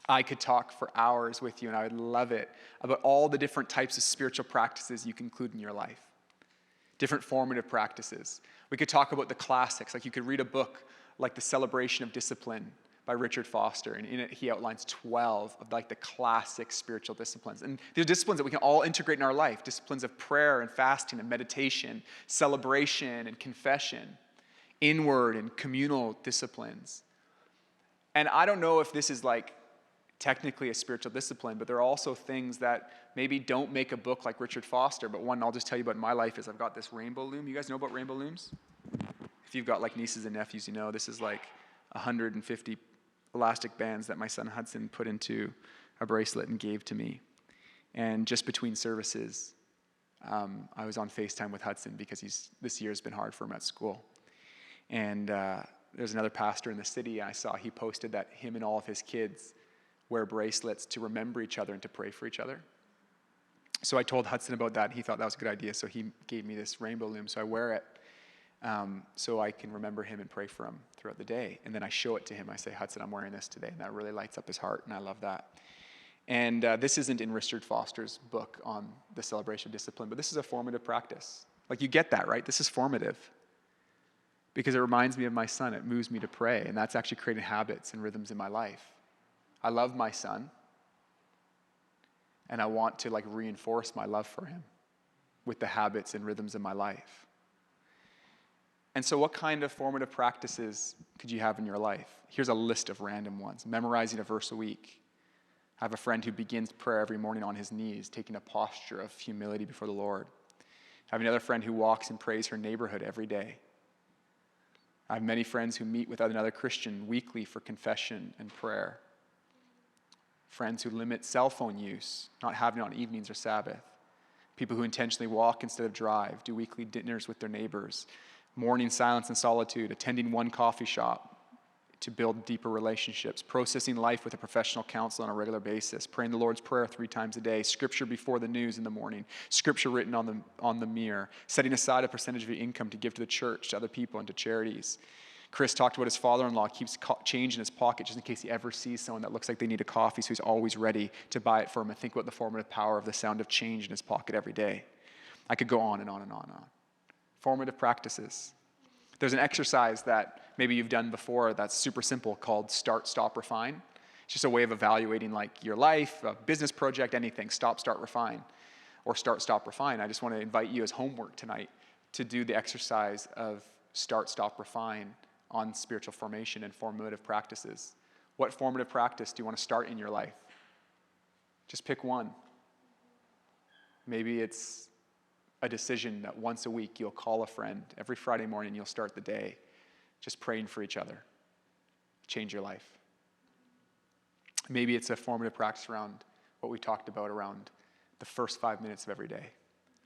I could talk for hours with you, and I would love it, about all the different types of spiritual practices you can include in your life. Different formative practices. We could talk about the classics, like you could read a book like The Celebration of Discipline by Richard Foster, and in it he outlines 12 of like the classic spiritual disciplines. And these are disciplines that we can all integrate in our life, disciplines of prayer and fasting and meditation, celebration and confession, inward and communal disciplines. And I don't know if this is like technically a spiritual discipline, but there are also things that maybe don't make a book like Richard Foster, but one I'll just tell you about in my life is I've got this rainbow loom. You guys know about rainbow looms? If you've got like nieces and nephews, you know this is like 150 elastic bands that my son Hudson put into a bracelet and gave to me. And just between services, I was on FaceTime with Hudson because this year has been hard for him at school. And there's another pastor in the city, and I saw he posted that him and all of his kids wear bracelets to remember each other and to pray for each other. So I told Hudson about that. He thought that was a good idea, so he gave me this rainbow loom. So I wear it so I can remember him and pray for him throughout the day. And then I show it to him. I say, Hudson, I'm wearing this today. And that really lights up his heart, and I love that. And this isn't in Richard Foster's book on the celebration of discipline, but this is a formative practice. Like, you get that, right? This is formative. Because it reminds me of my son. It moves me to pray. And that's actually creating habits and rhythms in my life. I love my son. And I want to like reinforce my love for him with the habits and rhythms in my life. And so what kind of formative practices could you have in your life? Here's a list of random ones. Memorizing a verse a week. I have a friend who begins prayer every morning on his knees, taking a posture of humility before the Lord. I have another friend who walks and prays her neighborhood every day. I have many friends who meet with another Christian weekly for confession and prayer. Friends who limit cell phone use, not having it on evenings or Sabbath. People who intentionally walk instead of drive, do weekly dinners with their neighbors, morning silence and solitude, attending one coffee shop to build deeper relationships, processing life with a professional counselor on a regular basis, praying the Lord's Prayer 3 times a day, scripture before the news in the morning, scripture written on the mirror, setting aside a percentage of your income to give to the church, to other people, and to charities. Chris talked about his father-in-law keeps change in his pocket just in case he ever sees someone that looks like they need a coffee, so he's always ready to buy it for him, and think about the formative power of the sound of change in his pocket every day. I could go on and on and on and on. Formative practices. There's an exercise that maybe you've done before that's super simple called Start, Stop, Refine. It's just a way of evaluating like your life, a business project, anything. Stop, start, refine. Or start, stop, refine. I just want to invite you as homework tonight to do the exercise of start, stop, refine on spiritual formation and formative practices. What formative practice do you want to start in your life? Just pick one. Maybe it's a decision that once a week you'll call a friend. Every Friday morning you'll start the day just praying for each other. Change your life. Maybe it's a formative practice around what we talked about around the first 5 minutes of every day.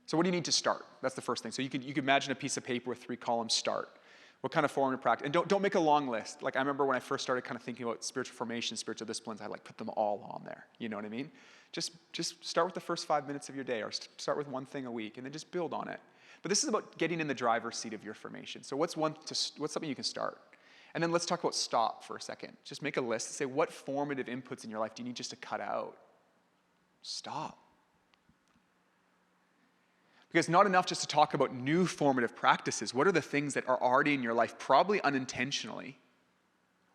So what do you need to start? That's the first thing. So you could imagine a piece of paper with 3 columns, start. What kind of formative practice? And don't make a long list. Like I remember when I first started kind of thinking about spiritual formation, spiritual disciplines, I like put them all on there. You know what I mean? Just start with the first 5 minutes of your day, or start with one thing a week, and then just build on it. But this is about getting in the driver's seat of your formation. So what's something you can start? And then let's talk about stop for a second. Just make a list and say, what formative inputs in your life do you need just to cut out? Stop. Because not enough just to talk about new formative practices. What are the things that are already in your life, probably unintentionally,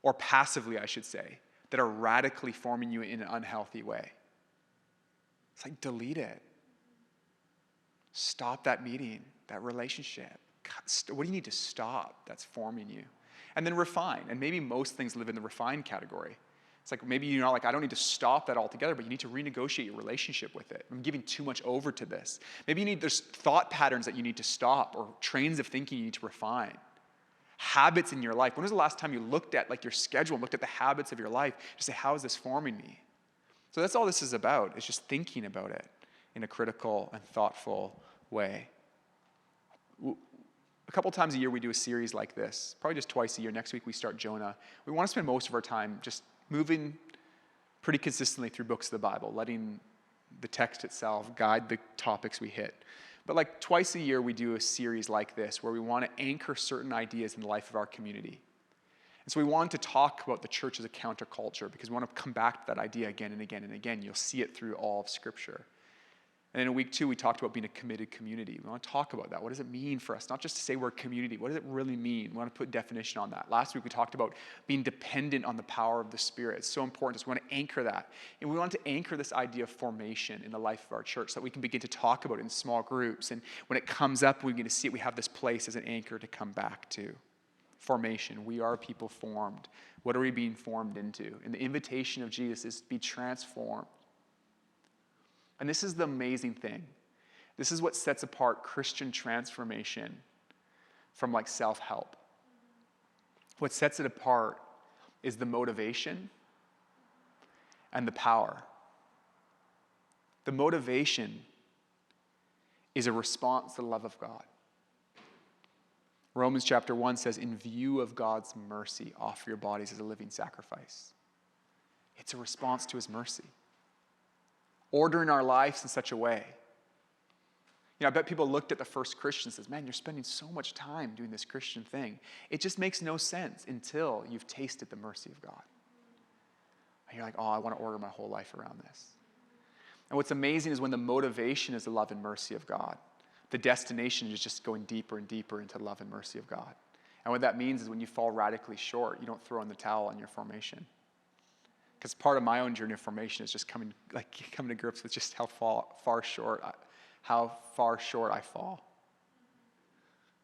or passively, I should say, that are radically forming you in an unhealthy way? It's like, delete it. Stop that meeting, that relationship. What do you need to stop that's forming you? And then refine. And maybe most things live in the refine category. It's like maybe you're not like, I don't need to stop that altogether, but you need to renegotiate your relationship with it. I'm giving too much over to this. Maybe there's thought patterns that you need to stop, or trains of thinking you need to refine. Habits in your life. When was the last time you looked at like your schedule and looked at the habits of your life to say, how is this forming me? So that's all this is about. It's just thinking about it in a critical and thoughtful way. A couple times a year we do a series like this, probably just twice a year. Next week we start Jonah. We want to spend most of our time just moving pretty consistently through books of the Bible, letting the text itself guide the topics we hit. But like twice a year we do a series like this where we want to anchor certain ideas in the life of our community. And so we wanted to talk about the church as a counterculture because we want to come back to that idea again and again and again. You'll see it through all of Scripture. And in week 2, we talked about being a committed community. We want to talk about that. What does it mean for us? Not just to say we're a community. What does it really mean? We want to put definition on that. Last week, we talked about being dependent on the power of the Spirit. It's so important. We want to anchor that. And we want to anchor this idea of formation in the life of our church so that we can begin to talk about it in small groups. And when it comes up, we begin to see it. We have this place as an anchor to come back to. Formation. We are people formed. What are we being formed into? And the invitation of Jesus is to be transformed. And this is the amazing thing. This is what sets apart Christian transformation from like self-help. What sets it apart is the motivation and the power. The motivation is a response to the love of God. Romans chapter 1 says, in view of God's mercy, offer your bodies as a living sacrifice. It's a response to his mercy. Ordering our lives in such a way. You know, I bet people looked at the first Christian and says, man, you're spending so much time doing this Christian thing. It just makes no sense until you've tasted the mercy of God. And you're like, oh, I want to order my whole life around this. And what's amazing is when the motivation is the love and mercy of God, the destination is just going deeper and deeper into the love and mercy of God. And what that means is when you fall radically short, you don't throw in the towel on your formation. Because part of my own journey of formation is just coming to grips with just how far short I fall.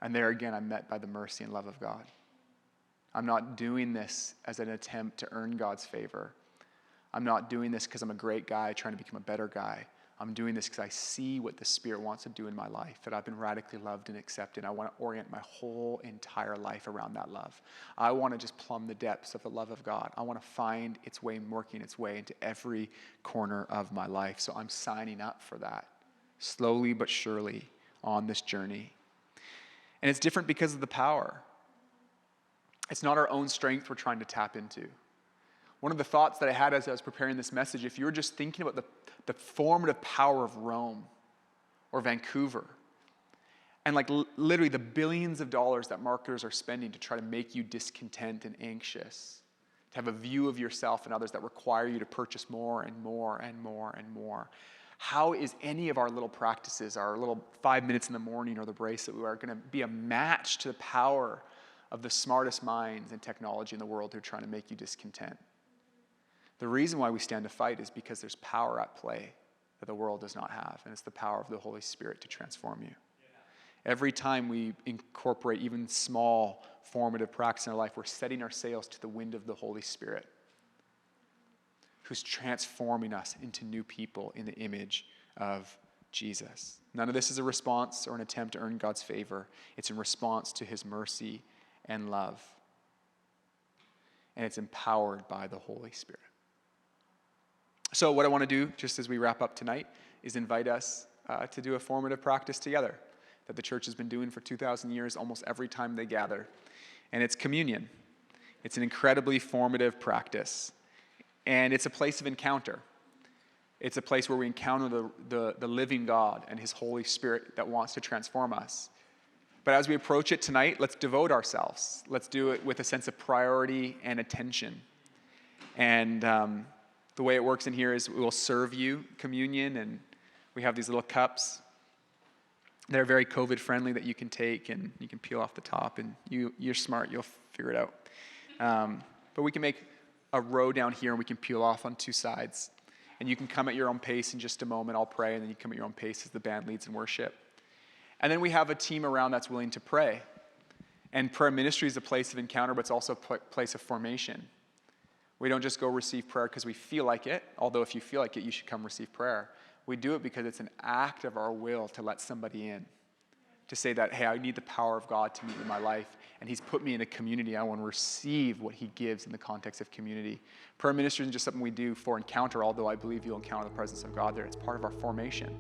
And there again, I'm met by the mercy and love of God. I'm not doing this as an attempt to earn God's favor. I'm not doing this because I'm a great guy trying to become a better guy. I'm doing this because I see what the Spirit wants to do in my life, that I've been radically loved and accepted. I want to orient my whole entire life around that love. I want to just plumb the depths of the love of God. I want to find its way and working its way into every corner of my life. So I'm signing up for that, slowly but surely on this journey. And it's different because of the power. It's not our own strength we're trying to tap into. One of the thoughts that I had as I was preparing this message, if you were just thinking about the formative power of Rome or Vancouver, and like literally the billions of dollars that marketers are spending to try to make you discontent and anxious, to have a view of yourself and others that require you to purchase more and more and more and more. How is any of our little practices, our little 5 minutes in the morning or the bracelet, we are going to be a match to the power of the smartest minds and technology in the world who are trying to make you discontent? The reason why we stand to fight is because there's power at play that the world does not have, and it's the power of the Holy Spirit to transform you. Every time we incorporate even small formative practice in our life, we're setting our sails to the wind of the Holy Spirit, who's transforming us into new people in the image of Jesus. None of this is a response or an attempt to earn God's favor. It's in response to his mercy and love. And it's empowered by the Holy Spirit. So what I want to do, just as we wrap up tonight, is invite us to do a formative practice together that the church has been doing for 2,000 years almost every time they gather. And it's communion. It's an incredibly formative practice. And it's a place of encounter. It's a place where we encounter the living God and his Holy Spirit that wants to transform us. But as we approach it tonight, let's devote ourselves. Let's do it with a sense of priority and attention. And the way it works in here is we will serve you communion, and we have these little cups. They're very COVID-friendly that you can take, and you can peel off the top, and you're smart, you'll figure it out. But we can make a row down here, and we can peel off on two sides. And you can come at your own pace in just a moment. I'll pray, and then you come at your own pace as the band leads in worship. And then we have a team around that's willing to pray. And prayer ministry is a place of encounter, but it's also a place of formation. We don't just go receive prayer because we feel like it, although if you feel like it, you should come receive prayer. We do it because it's an act of our will to let somebody in, to say that, hey, I need the power of God to meet in my life, and he's put me in a community. I want to receive what he gives in the context of community. Prayer ministry isn't just something we do for encounter, although I believe you'll encounter the presence of God there. It's part of our formation.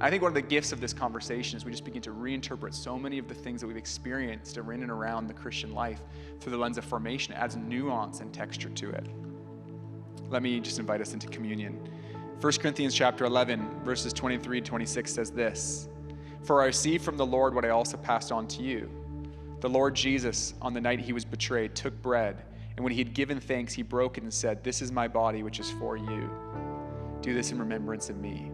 I think one of the gifts of this conversation is we just begin to reinterpret so many of the things that we've experienced in and around the Christian life through the lens of formation. It adds nuance and texture to it. Let me just invite us into communion. 1 Corinthians chapter 11, verses 23 to 26 says this, "For I received from the Lord what I also passed on to you. The Lord Jesus, on the night he was betrayed, took bread, and when he had given thanks, he broke it and said, 'This is my body, which is for you. Do this in remembrance of me.'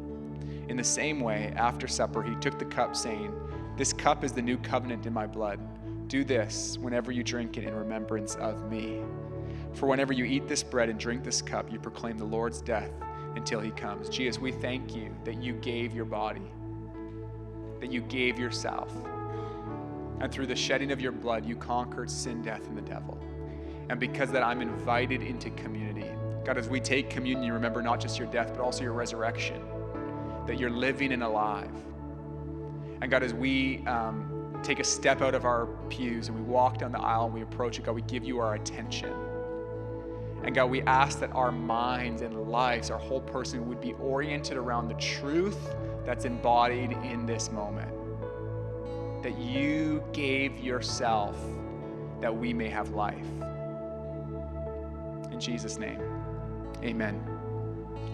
In the same way, after supper, he took the cup, saying, 'This cup is the new covenant in my blood. Do this whenever you drink it in remembrance of me. For whenever you eat this bread and drink this cup, you proclaim the Lord's death until he comes.'" Jesus, we thank you that you gave your body, that you gave yourself. And through the shedding of your blood, you conquered sin, death, and the devil. And because of that, I'm invited into community. God, as we take communion, remember not just your death, but also your resurrection, that you're living and alive. And God, as we take a step out of our pews and we walk down the aisle and we approach it, God, we give you our attention. And God, we ask that our minds and lives, our whole person would be oriented around the truth that's embodied in this moment. That you gave yourself that we may have life. In Jesus' name, amen.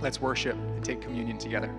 Let's worship and take communion together.